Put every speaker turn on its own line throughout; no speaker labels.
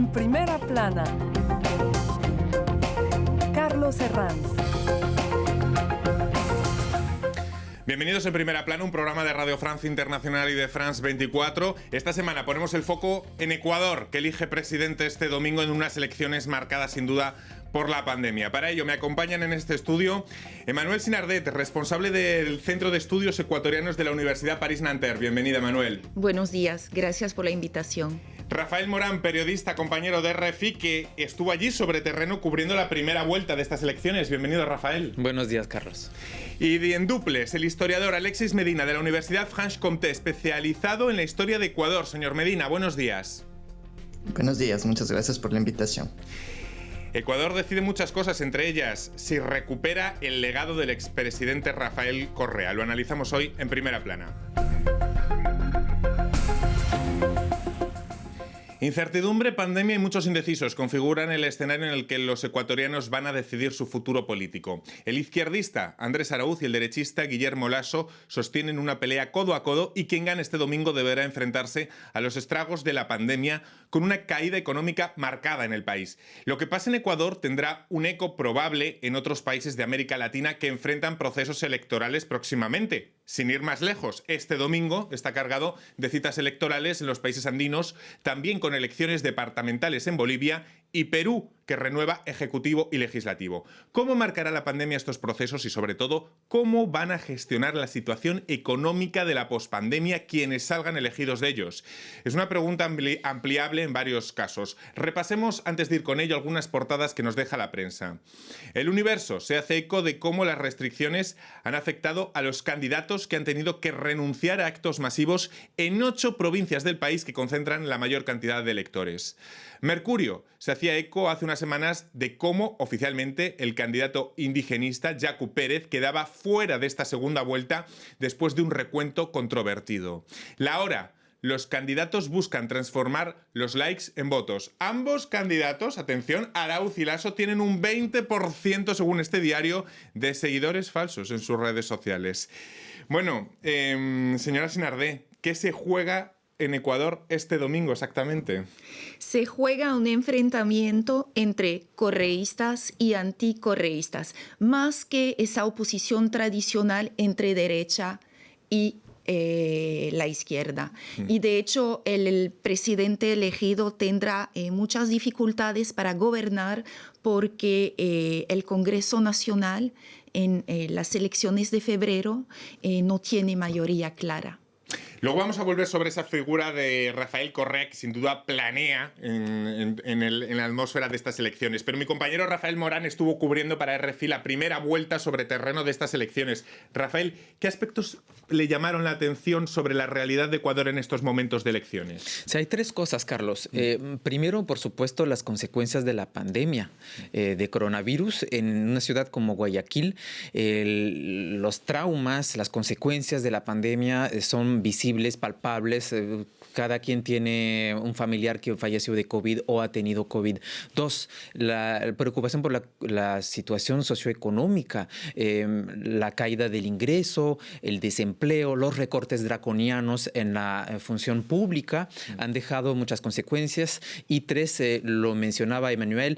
En primera plana, Carlos Herranz.
Bienvenidos en Primera Plana, un programa de Radio France Internacional y de France 24. Esta semana ponemos el foco en Ecuador, que elige presidente este domingo en unas elecciones marcadas sin duda por la pandemia. Para ello me acompañan en este estudio Emmanuel Sinardet, responsable del Centro de Estudios Ecuatorianos de la Universidad París-Nanterre. Bienvenida, Manuel.
Buenos días, gracias por la invitación.
Rafael Morán, periodista, compañero de RFI, que estuvo allí sobre terreno cubriendo la primera vuelta de estas elecciones. Bienvenido, Rafael.
Buenos días, Carlos.
Y en duples, el historiador Alexis Medina, de la Universidad Franche-Comté, especializado en la historia de Ecuador. Señor Medina, buenos días.
Buenos días, muchas gracias por la invitación.
Ecuador decide muchas cosas, entre ellas si recupera el legado del expresidente Rafael Correa. Lo analizamos hoy en Primera Plana. Incertidumbre, pandemia y muchos indecisos configuran el escenario en el que los ecuatorianos van a decidir su futuro político. El izquierdista Andrés Araúz y el derechista Guillermo Lasso sostienen una pelea codo a codo y quien gane este domingo deberá enfrentarse a los estragos de la pandemia con una caída económica marcada en el país. Lo que pasa en Ecuador tendrá un eco probable en otros países de América Latina que enfrentan procesos electorales próximamente. Sin ir más lejos, este domingo está cargado de citas electorales en los países andinos, también con elecciones departamentales en Bolivia y Perú, que renueva ejecutivo y legislativo. ¿Cómo marcará la pandemia estos procesos y, sobre todo, cómo van a gestionar la situación económica de la pospandemia quienes salgan elegidos de ellos? Es una pregunta ampliable en varios casos. Repasemos, antes de ir con ello, algunas portadas que nos deja la prensa. El Universo se hace eco de cómo las restricciones han afectado a los candidatos que han tenido que renunciar a actos masivos en 8 provincias del país que concentran la mayor cantidad de electores. Mercurio se hacía eco hace unas semanas de cómo oficialmente el candidato indigenista Yacu Pérez quedaba fuera de esta segunda vuelta después de un recuento controvertido. La Hora. Los candidatos buscan transformar los likes en votos. Ambos candidatos, atención, Araúz y Lasso, tienen un 20%, según este diario, de seguidores falsos en sus redes sociales. Bueno, señora Sinardet, ¿qué se juega en Ecuador este domingo exactamente?
Se juega un enfrentamiento entre correístas y anticorreístas, más que esa oposición tradicional entre derecha y la izquierda. Y de hecho el presidente elegido tendrá muchas dificultades para gobernar porque el Congreso Nacional en las elecciones de febrero no tiene mayoría clara.
Luego vamos a volver sobre esa figura de Rafael Correa, que sin duda planea en la atmósfera de estas elecciones. Pero mi compañero Rafael Morán estuvo cubriendo para RFI la primera vuelta sobre terreno de estas elecciones. Rafael, ¿qué aspectos le llamaron la atención sobre la realidad de Ecuador en estos momentos de elecciones?
Sí, hay 3 cosas, Carlos. Primero, por supuesto, las consecuencias de la pandemia de coronavirus en una ciudad como Guayaquil. Los traumas, las consecuencias de la pandemia son visibles, palpables. Cada quien tiene un familiar que falleció de COVID o ha tenido COVID. 2, la preocupación por la situación socioeconómica, la caída del ingreso, el desempleo, los recortes draconianos en la función pública han dejado muchas consecuencias. Y 3, lo mencionaba Emmanuel,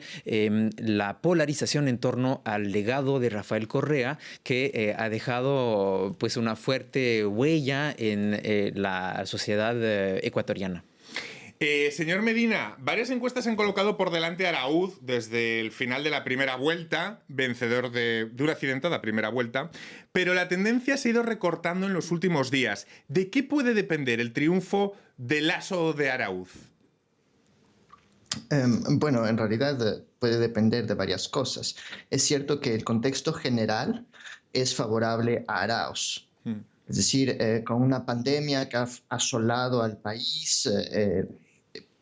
la polarización en torno al legado de Rafael Correa, que ha dejado pues una fuerte huella en la sociedad ecuatoriana.
Señor Medina, varias encuestas han colocado por delante a Araúz desde el final de la primera vuelta, vencedor de una accidentada primera vuelta, pero la tendencia se ha ido recortando en los últimos días. ¿De qué puede depender el triunfo de Lasso o de Araúz?
Bueno, en realidad puede depender de varias cosas. Es cierto que el contexto general es favorable a Arauz. Es decir, con una pandemia que ha asolado al país,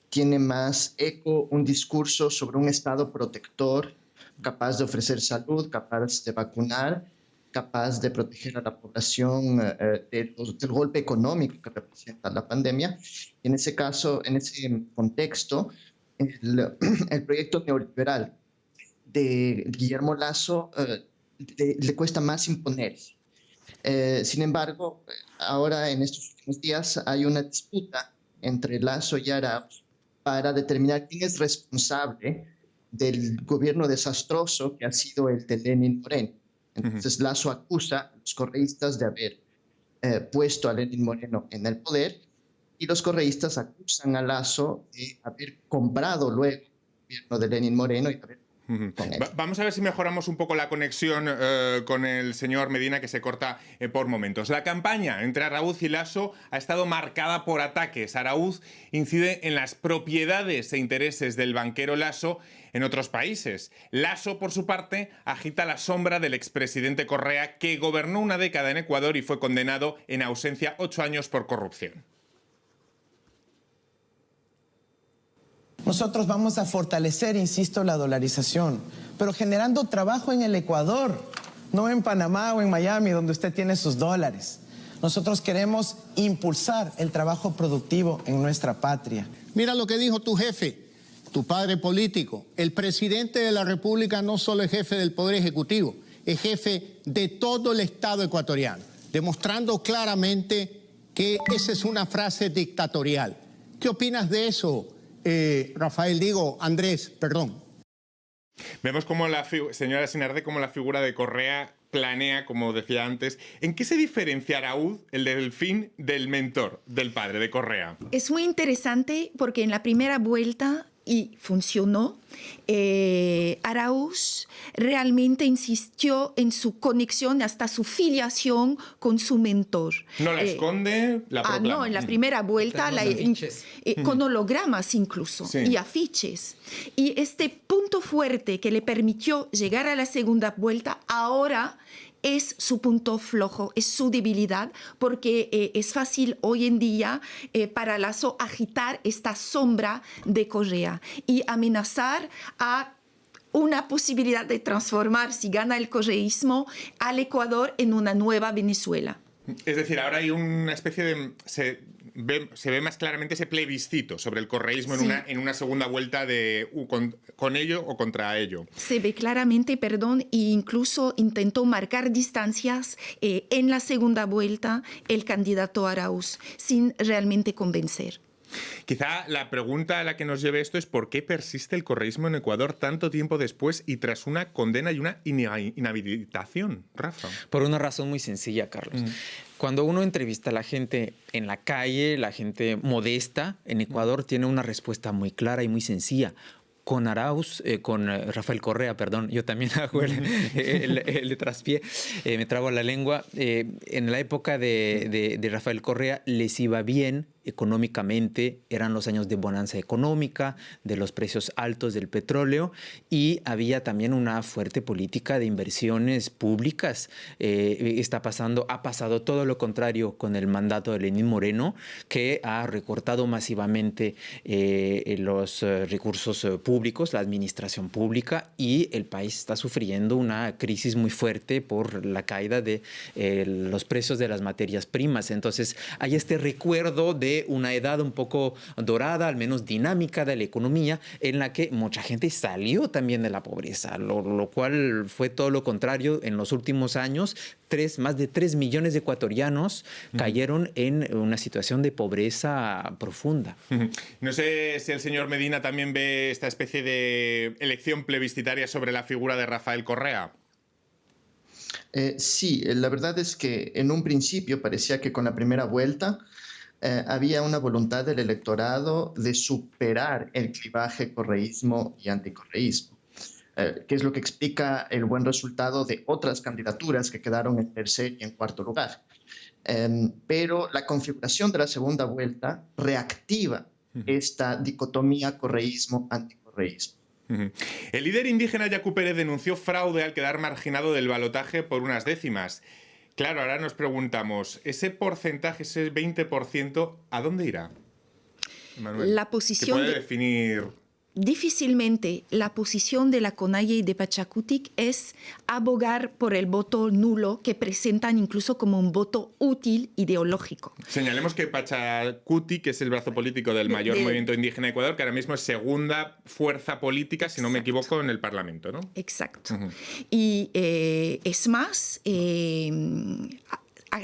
tiene más eco un discurso sobre un Estado protector, capaz de ofrecer salud, capaz de vacunar, capaz de proteger a la población del golpe económico que representa la pandemia. Y en ese caso, en ese contexto, el proyecto neoliberal de Guillermo Lasso le cuesta más imponerse. Sin embargo, ahora en estos últimos días hay una disputa entre Lasso y Arauz para determinar quién es responsable del gobierno desastroso que ha sido el de Lenin Moreno. Entonces Lasso acusa a los correístas de haber puesto a Lenin Moreno en el poder, y los correístas acusan a Lasso de haber comprado luego el gobierno de Lenin Moreno y haber con él.
Vamos a ver si mejoramos un poco la conexión con el señor Medina, que se corta por momentos. La campaña entre Araúz y Lasso ha estado marcada por ataques. Araúz incide en las propiedades e intereses del banquero Lasso en otros países. Lasso, por su parte, agita la sombra del expresidente Correa, que gobernó una década en Ecuador y fue condenado en ausencia 8 años por corrupción.
Nosotros vamos a fortalecer, insisto, la dolarización, pero generando trabajo en el Ecuador, no en Panamá o en Miami, donde usted tiene sus dólares. Nosotros queremos impulsar el trabajo productivo en nuestra patria.
Mira lo que dijo tu jefe, tu padre político. El presidente de la República no solo es jefe del Poder Ejecutivo, es jefe de todo el Estado ecuatoriano, demostrando claramente que esa es una frase dictatorial. ¿Qué opinas de eso, Rafael? Andrés, perdón.
Vemos como señora Sinarde, como la figura de Correa planea, como decía antes. ¿En qué se diferencia Araúz, el delfín, del mentor, del padre, de Correa?
Es muy interesante porque en la primera vuelta, y funcionó, Araúz realmente insistió en su conexión, hasta su filiación con su mentor.
No la esconde, la proclama.
No, en la primera vuelta, con hologramas incluso, sí, y afiches. Y este punto fuerte que le permitió llegar a la segunda vuelta, ahora es su punto flojo, es su debilidad, porque es fácil hoy en día para Lasso agitar esta sombra de Correa y amenazar a una posibilidad de transformar, si gana el correísmo, al Ecuador en una nueva Venezuela.
Es decir, ahora hay una especie de... Se ve más claramente ese plebiscito sobre el correísmo, sí, en una segunda vuelta con ello o contra ello.
Se ve claramente, e incluso intentó marcar distancias en la segunda vuelta el candidato Araúz, sin realmente convencer.
Quizá la pregunta a la que nos lleve esto es ¿por qué persiste el correísmo en Ecuador tanto tiempo después y tras una condena y una inhabilitación, Rafa?
Por una razón muy sencilla, Carlos. Cuando uno entrevista a la gente en la calle, la gente modesta en Ecuador tiene una respuesta muy clara y muy sencilla. Con Rafael Correa, perdón, yo también hago el traspié, me trabo la lengua. En la época de Rafael Correa les iba bien económicamente, eran los años de bonanza económica, de los precios altos del petróleo, y había también una fuerte política de inversiones públicas. Ha pasado todo lo contrario con el mandato de Lenín Moreno, que ha recortado masivamente los recursos públicos, la administración pública, y el país está sufriendo una crisis muy fuerte por la caída de los precios de las materias primas. Entonces hay este recuerdo de una edad un poco dorada, al menos dinámica de la economía, en la que mucha gente salió también de la pobreza, lo cual fue todo lo contrario en los últimos años. Más de 3 millones de ecuatorianos cayeron en una situación de pobreza profunda.
No sé si el señor Medina también ve esta especie de elección plebiscitaria sobre la figura de Rafael Correa.
Sí, la verdad es que en un principio parecía que con la primera vuelta había una voluntad del electorado de superar el clivaje correísmo y anticorreísmo, que es lo que explica el buen resultado de otras candidaturas que quedaron en tercer y en cuarto lugar. Pero la configuración de la segunda vuelta reactiva esta dicotomía correísmo-anticorreísmo.
El líder indígena Yacu Pérez denunció fraude al quedar marginado del balotaje por unas décimas. Claro, ahora nos preguntamos, ese porcentaje, ese 20%, ¿a dónde irá? Manuel,
la posición
¿qué puede definir?
Difícilmente la posición de la CONAIE y de Pachacutic es abogar por el voto nulo, que presentan incluso como un voto útil ideológico.
Señalemos que Pachacutic es el brazo político del mayor movimiento indígena de Ecuador, que ahora mismo es segunda fuerza política, exacto, si no me equivoco, en el Parlamento, ¿no?
Exacto. Y es más,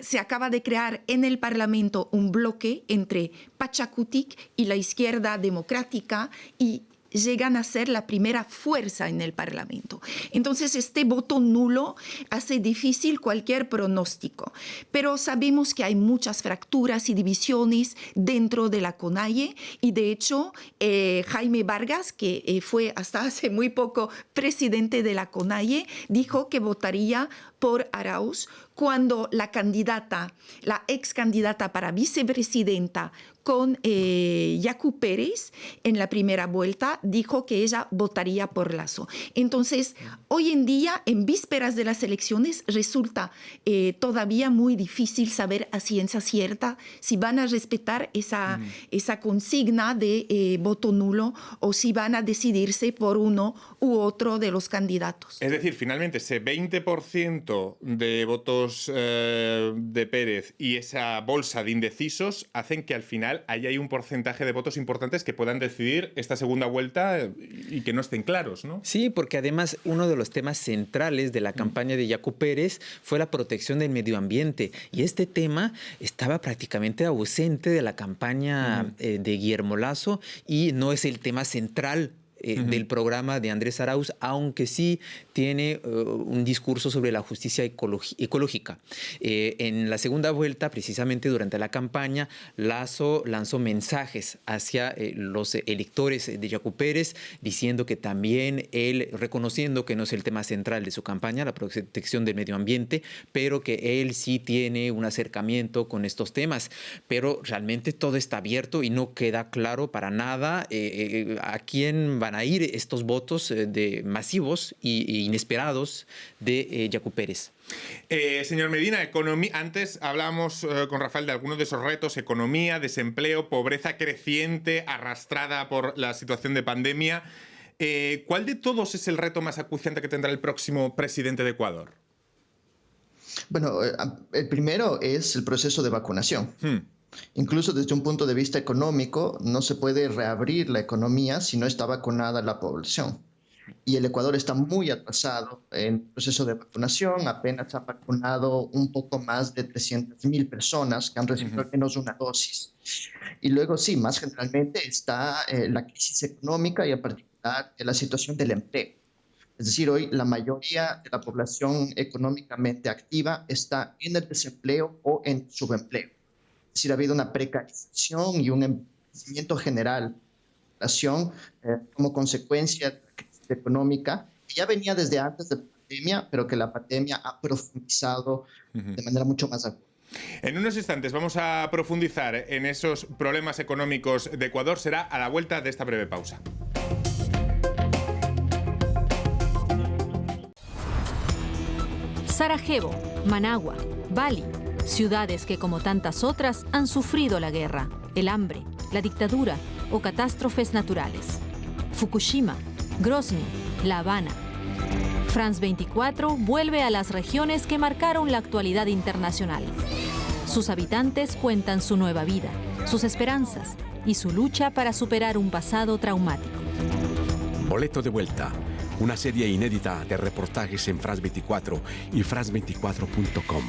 se acaba de crear en el Parlamento un bloque entre Pachakutik y la izquierda democrática y llegan a ser la primera fuerza en el Parlamento. Entonces, este voto nulo hace difícil cualquier pronóstico. Pero sabemos que hay muchas fracturas y divisiones dentro de la CONAIE y, de hecho, Jaime Vargas, que fue hasta hace muy poco presidente de la CONAIE, dijo que votaría por Arauz cuando la ex candidata para vicepresidenta con Yacu Pérez en la primera vuelta dijo que ella votaría por Lasso. Entonces, hoy en día, en vísperas de las elecciones, resulta todavía muy difícil saber a ciencia cierta si van a respetar esa consigna de voto nulo o si van a decidirse por uno u otro de los candidatos.
Es decir, finalmente, ese 20% de votos de Pérez y esa bolsa de indecisos hacen que al final haya un porcentaje de votos importantes que puedan decidir esta segunda vuelta y que no estén claros, ¿no?
Sí, porque además uno de los temas centrales de la campaña de Yacu Pérez fue la protección del medio ambiente y este tema estaba prácticamente ausente de la campaña de Guillermo Lasso y no es el tema central del programa de Andrés Arauz, aunque sí tiene un discurso sobre la justicia ecológica. En la segunda vuelta, precisamente durante la campaña, Lasso lanzó mensajes hacia los electores de Yacu Pérez, diciendo que también él, reconociendo que no es el tema central de su campaña, la protección del medio ambiente, pero que él sí tiene un acercamiento con estos temas. Pero realmente todo está abierto y no queda claro para nada a quién van a ir estos votos masivos e inesperados de Yacu Pérez.
Señor Medina, antes hablábamos con Rafael de algunos de esos retos: economía, desempleo, pobreza creciente arrastrada por la situación de pandemia. ¿Cuál de todos es el reto más acuciante que tendrá el próximo presidente de Ecuador?
Bueno, el primero es el proceso de vacunación. Incluso desde un punto de vista económico, no se puede reabrir la economía si no está vacunada la población. Y el Ecuador está muy atrasado en el proceso de vacunación. Apenas ha vacunado un poco más de 300.000 personas que han recibido al menos una dosis. Y luego, sí, más generalmente está la crisis económica y en particular la situación del empleo. Es decir, hoy la mayoría de la población económicamente activa está en el desempleo o en subempleo. Es decir, ha habido una precarización y un empobrecimiento general de la población como consecuencia de la crisis económica, que ya venía desde antes de la pandemia, pero que la pandemia ha profundizado de manera mucho más aguda.
En unos instantes vamos a profundizar en esos problemas económicos de Ecuador. Será a la vuelta de esta breve pausa.
Sarajevo, Managua, Bali, ciudades que como tantas otras han sufrido la guerra, el hambre, la dictadura o catástrofes naturales. Fukushima, Grozny, La Habana. France 24 vuelve a las regiones que marcaron la actualidad internacional. Sus habitantes cuentan su nueva vida, sus esperanzas y su lucha para superar un pasado traumático.
Boleto de vuelta, una serie inédita de reportajes en France 24 y france24.com.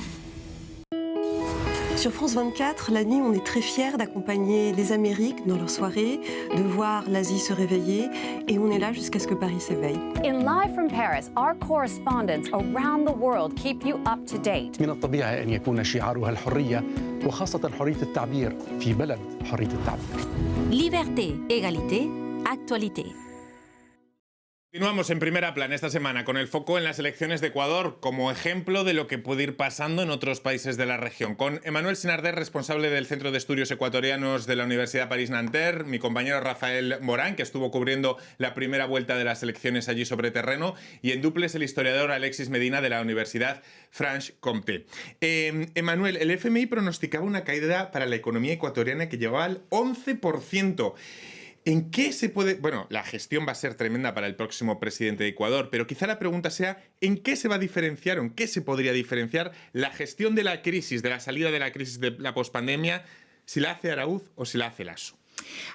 Sur France 24, la nuit, on est très fiers d'accompagner les Amériques dans leurs soirées, de voir l'Asie se réveiller, et on est là jusqu'à ce que Paris s'éveille.
In Live from Paris, our correspondents around the world keep you up to date.
من الطبيعي أن يكون شعارها الحرية وخاصة حرية التعبير في بلد حرية التعبير.
Liberté, égalité, actualité.
Continuamos en Primera Plana esta semana con el foco en las elecciones de Ecuador como ejemplo de lo que puede ir pasando en otros países de la región. Con Emmanuel Sinarder, responsable del Centro de Estudios Ecuatorianos de la Universidad París-Nanterre, mi compañero Rafael Morán, que estuvo cubriendo la primera vuelta de las elecciones allí sobre terreno, y en duples el historiador Alexis Medina de la Universidad Franche-Comté. Emmanuel, el FMI pronosticaba una caída para la economía ecuatoriana que llegaba al 11%. ¿En qué se puede...? Bueno, la gestión va a ser tremenda para el próximo presidente de Ecuador, pero quizá la pregunta sea ¿en qué se va a diferenciar o en qué se podría diferenciar la gestión de la crisis, de la salida de la crisis de la pospandemia, si la hace Arauz o si la hace Lasso?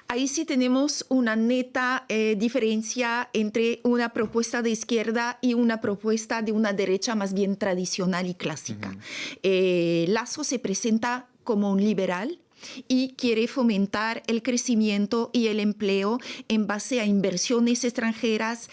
Ahí sí tenemos una neta diferencia entre una propuesta de izquierda y una propuesta de una derecha más bien tradicional y clásica. Lasso se presenta como un liberal y quiere fomentar el crecimiento y el empleo en base a inversiones extranjeras,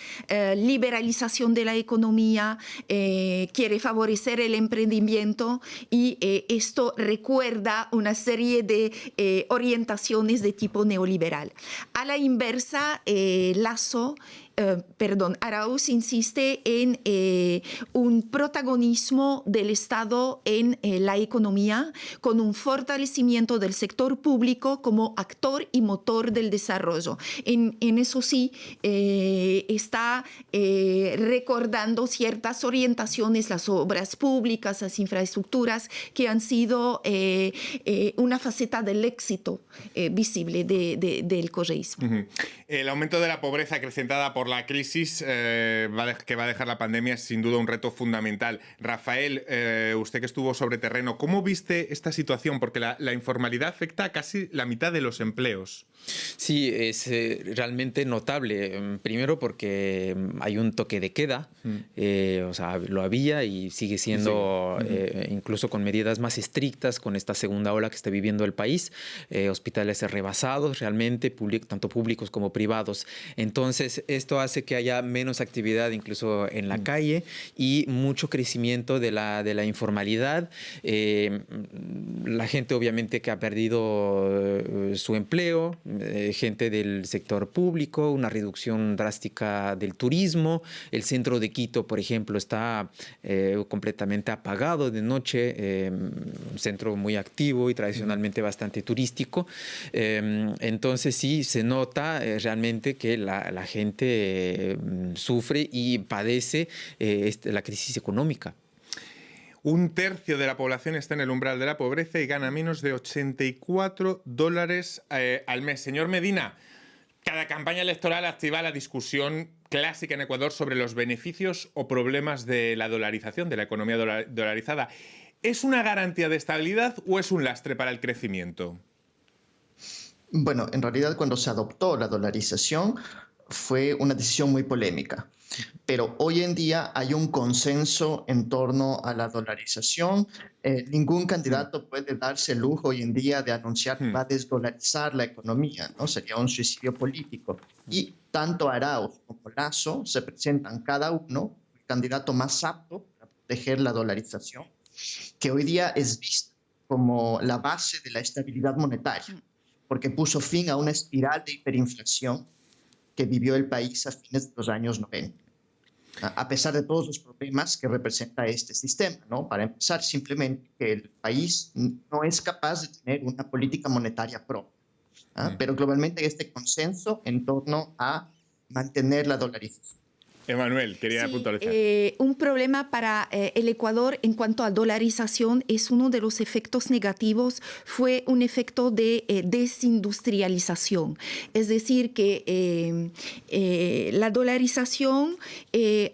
liberalización de la economía, quiere favorecer el emprendimiento y esto recuerda una serie de orientaciones de tipo neoliberal. A la inversa, Arauz insiste en un protagonismo del Estado en la economía, con un fortalecimiento del sector público como actor y motor del desarrollo. En eso sí, está recordando ciertas orientaciones, las obras públicas, las infraestructuras, que han sido una faceta del éxito visible del correísmo.
El aumento de la pobreza acrecentada por la crisis que va a dejar la pandemia es sin duda un reto fundamental. Rafael, usted que estuvo sobre terreno, ¿cómo viste esta situación? Porque la informalidad afecta a casi la mitad de los empleos.
Sí, es realmente notable. Primero porque hay un toque de queda, o sea, lo había y sigue siendo, incluso con medidas más estrictas, con esta segunda ola que está viviendo el país, hospitales rebasados realmente, tanto públicos como privados. Entonces, esto hace que haya menos actividad incluso en la calle y mucho crecimiento de la informalidad. La gente obviamente que ha perdido su empleo, gente del sector público, una reducción drástica del turismo. El centro de Quito, por ejemplo, está completamente apagado de noche, un centro muy activo y tradicionalmente bastante turístico. Entonces sí, se nota realmente que la gente sufre y padece la crisis económica.
Un tercio de la población está en el umbral de la pobreza y gana menos de $84 al mes. Señor Medina, cada campaña electoral activa la discusión clásica en Ecuador sobre los beneficios o problemas de la dolarización, de la economía dolarizada. ¿Es una garantía de estabilidad o es un lastre para el crecimiento?
Bueno, en realidad cuando se adoptó la dolarización fue una decisión muy polémica. Pero hoy en día hay un consenso en torno a la dolarización. Ningún candidato puede darse el lujo hoy en día de anunciar que va a desdolarizar la economía, ¿no? Sería un suicidio político. Y tanto Arauz como Lasso se presentan cada uno el candidato más apto para proteger la dolarización, que hoy día es vista como la base de la estabilidad monetaria, porque puso fin a una espiral de hiperinflación que vivió el país a fines de los años 90, a pesar de todos los problemas que representa este sistema, ¿no? Para empezar, simplemente que el país no es capaz de tener una política monetaria propia, pero globalmente hay este consenso en torno a mantener la dolarización.
Emanuel, quería puntualizar.
Un problema para el Ecuador en cuanto a dolarización es uno de los efectos negativos, fue un efecto de desindustrialización. Es decir, que la dolarización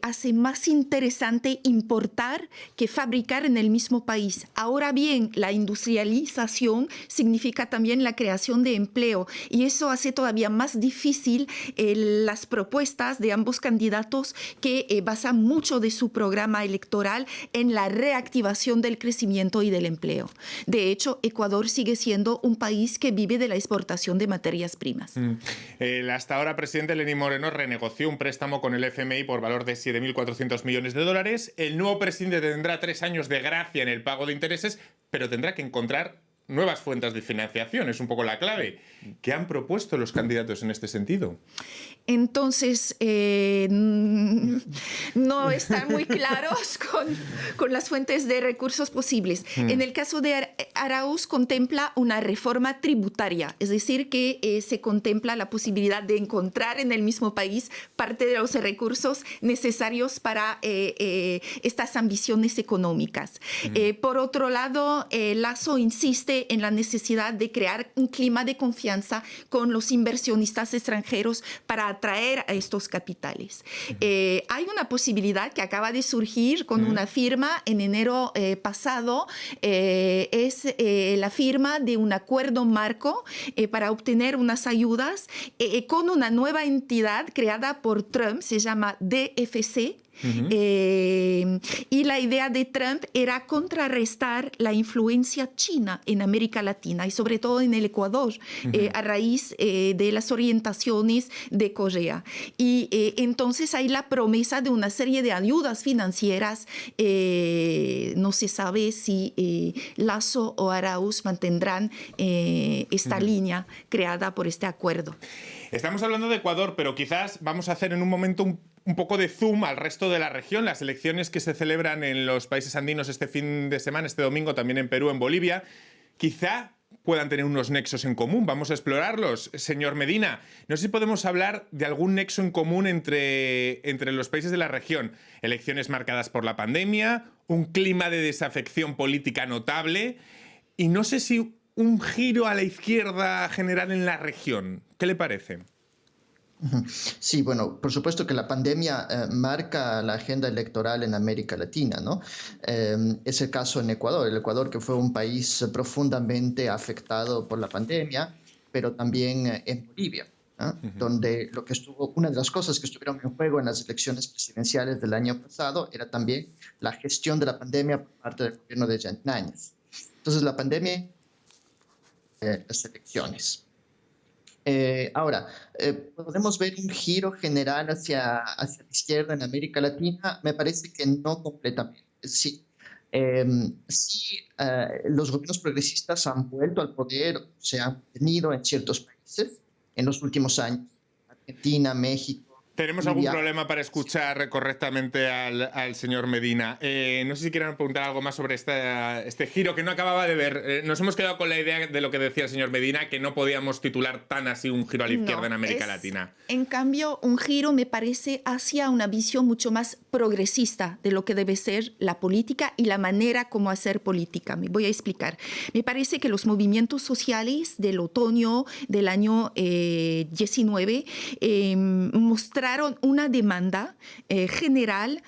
hace más interesante importar que fabricar en el mismo país. Ahora bien, la industrialización significa también la creación de empleo y eso hace todavía más difícil las propuestas de ambos candidatos que basan mucho de su programa electoral en la reactivación del crecimiento y del empleo. De hecho, Ecuador sigue siendo un país que vive de la exportación de materias primas.
El hasta ahora presidente Lenín Moreno renegoció un préstamo con el FMI por valor de $7.400 millones. El nuevo presidente tendrá 3 años de gracia en el pago de intereses, pero tendrá que encontrar nuevas fuentes de financiación. Es un poco la clave. ¿Qué han propuesto los candidatos en este sentido?
Entonces, no están muy claros con las fuentes de recursos posibles. En el caso de Arauz, contempla una reforma tributaria, es decir, que se contempla la posibilidad de encontrar en el mismo país parte de los recursos necesarios para estas ambiciones económicas. Por otro lado, Lasso insiste insiste en la necesidad de crear un clima de confianza con los inversionistas extranjeros para atraer a estos capitales. Hay una posibilidad que acaba de surgir con una firma en enero pasado, es la firma de un acuerdo marco para obtener unas ayudas con una nueva entidad creada por Trump, se llama DFC. Y la idea de Trump era contrarrestar la influencia china en América Latina y sobre todo en el Ecuador a raíz de las orientaciones de Correa. Y entonces hay la promesa de una serie de ayudas financieras. No se sabe si Lasso o Arauz mantendrán esta línea creada por este acuerdo.
Estamos hablando de Ecuador, pero quizás vamos a hacer en un momento un poco de zoom al resto de la región. Las elecciones que se celebran en los países andinos este fin de semana, este domingo, también en Perú, en Bolivia, quizá puedan tener unos nexos en común. Vamos a explorarlos. Señor Medina, no sé si podemos hablar de algún nexo en común entre los países de la región. Elecciones marcadas por la pandemia, un clima de desafección política notable y no sé si un giro a la izquierda general en la región. ¿Qué le parece?
Sí, bueno, por supuesto que la pandemia marca la agenda electoral en América Latina, ¿no? Es el caso en Ecuador. El Ecuador, que fue un país profundamente afectado por la pandemia, pero también en Bolivia, ¿no? Donde una de las cosas que estuvieron en juego en las elecciones presidenciales del año pasado era también la gestión de la pandemia por parte del gobierno de Yanine Áñez. Entonces, la pandemia, las elecciones. Ahora, ¿podemos ver un giro general hacia la izquierda en América Latina? Me parece que no completamente. Sí, los gobiernos progresistas han vuelto al poder, se han tenido en ciertos países en los últimos años. Argentina, México.
¿Tenemos algún problema para escuchar correctamente al señor Medina? No sé si quieren preguntar algo más sobre este giro que no acababa de ver. Nos hemos quedado con la idea de lo que decía el señor Medina, que no podíamos titular tan así un giro a la izquierda en América Latina.
En cambio, un giro me parece hacia una visión mucho más progresista de lo que debe ser la política y la manera como hacer política. Me voy a explicar. Me parece que los movimientos sociales del otoño del año 19 mostraron una demanda general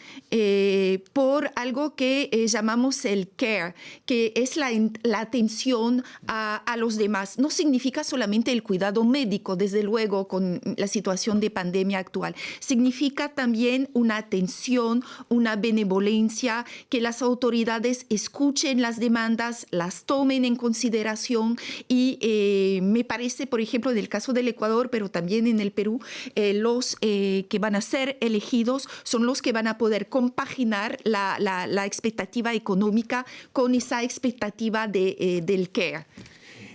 por algo que llamamos el care, que es la atención a los demás. No significa solamente el cuidado médico, desde luego, con la situación de pandemia actual. Significa también una atención, una benevolencia, que las autoridades escuchen las demandas, las tomen en consideración y me parece, por ejemplo, en el caso del Ecuador, pero también en el Perú, los que van a ser elegidos son los que van a poder compaginar la expectativa económica con esa expectativa del care.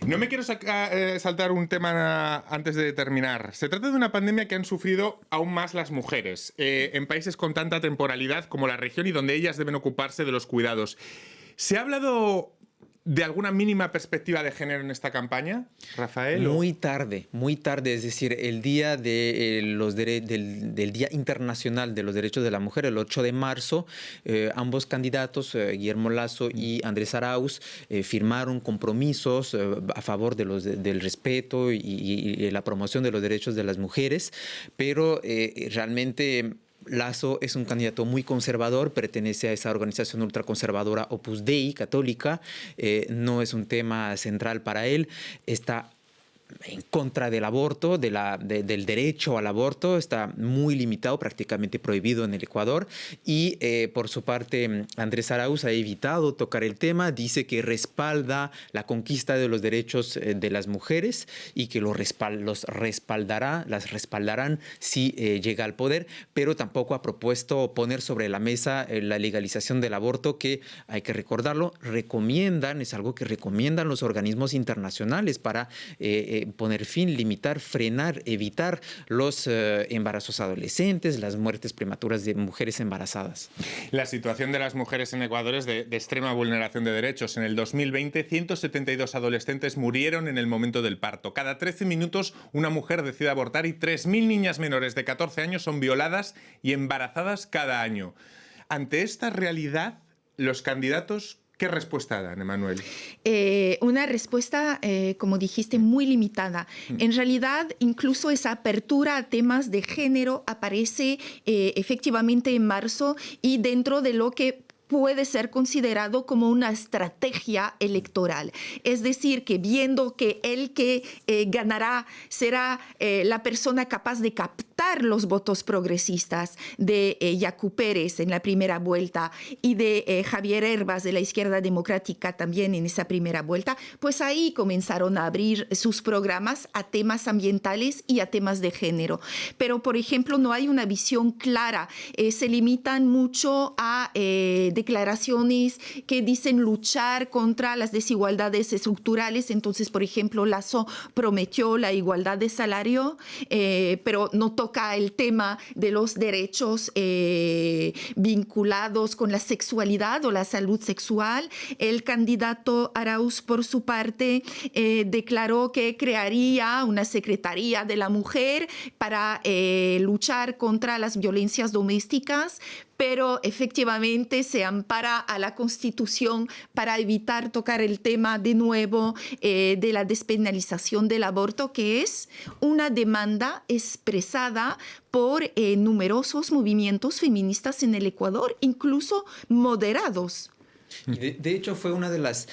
No me quiero saltar un tema antes de terminar. Se trata de una pandemia que han sufrido aún más las mujeres en países con tanta temporalidad como la región y donde ellas deben ocuparse de los cuidados. ¿Se ha hablado de alguna mínima perspectiva de género en esta campaña, Rafael?
Muy tarde, es decir, el día del Día Internacional de los Derechos de la Mujer, el 8 de marzo, ambos candidatos, Guillermo Lasso y Andrés Arauz, firmaron compromisos a favor del respeto y la promoción de los derechos de las mujeres, pero realmente Lasso es un candidato muy conservador, pertenece a esa organización ultraconservadora Opus Dei, católica, no es un tema central para él, está en contra del aborto, del derecho al aborto, está muy limitado, prácticamente prohibido en el Ecuador. Y por su parte, Andrés Arauz ha evitado tocar el tema, dice que respalda la conquista de los derechos de las mujeres y que las respaldarán si llega al poder, pero tampoco ha propuesto poner sobre la mesa la legalización del aborto, que hay que recordarlo, es algo que recomiendan los organismos internacionales para poner fin, limitar, frenar, evitar los embarazos adolescentes, las muertes prematuras de mujeres embarazadas.
La situación de las mujeres en Ecuador es de extrema vulneración de derechos. En el 2020, 172 adolescentes murieron en el momento del parto. Cada 13 minutos una mujer decide abortar y 3.000 niñas menores de 14 años son violadas y embarazadas cada año. Ante esta realidad, los candidatos, ¿Qué respuesta dan, Emmanuel?
Una respuesta, como dijiste, muy limitada. En realidad, incluso esa apertura a temas de género aparece efectivamente en marzo y dentro de lo que puede ser considerado como una estrategia electoral. Es decir, que viendo que el que ganará será la persona capaz de captar los votos progresistas de Yacu Pérez en la primera vuelta y de Javier Herbas de la Izquierda Democrática también en esa primera vuelta, pues ahí comenzaron a abrir sus programas a temas ambientales y a temas de género. Pero, por ejemplo, no hay una visión clara. Se limitan mucho a declaraciones que dicen luchar contra las desigualdades estructurales. Entonces, por ejemplo, Lasso prometió la igualdad de salario, pero no toca el tema de los derechos vinculados con la sexualidad o la salud sexual. El candidato Arauz, por su parte, declaró que crearía una Secretaría de la Mujer para luchar contra las violencias domésticas, pero efectivamente se ampara a la Constitución para evitar tocar el tema de nuevo de la despenalización del aborto, que es una demanda expresada por numerosos movimientos feministas en el Ecuador, incluso moderados.
Y de hecho fue una de las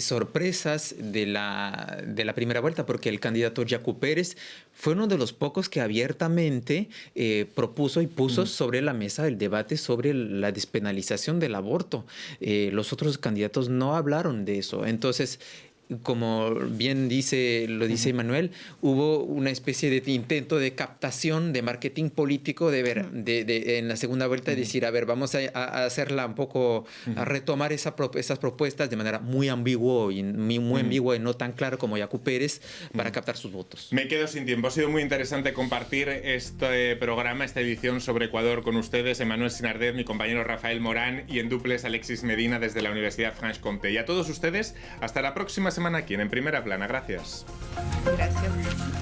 sorpresas de la primera vuelta, porque el candidato Yacu Pérez fue uno de los pocos que abiertamente propuso y puso sobre la mesa el debate sobre la despenalización del aborto. Los otros candidatos no hablaron de eso. Entonces, como bien lo dice Emmanuel, hubo una especie de intento de captación, de marketing político, en la segunda vuelta, de decir, a ver, vamos a hacerla un poco, a retomar esas propuestas de manera muy ambigua y no tan clara como Yacu Pérez, para captar sus votos.
Me quedo sin tiempo. Ha sido muy interesante compartir este programa, esta edición sobre Ecuador con ustedes, Emmanuel Sinardet, mi compañero Rafael Morán, y en duples Alexis Medina desde la Universidad Franche-Comté. Y a todos ustedes, hasta la próxima semana aquí en Primera Plana. Gracias.
Gracias.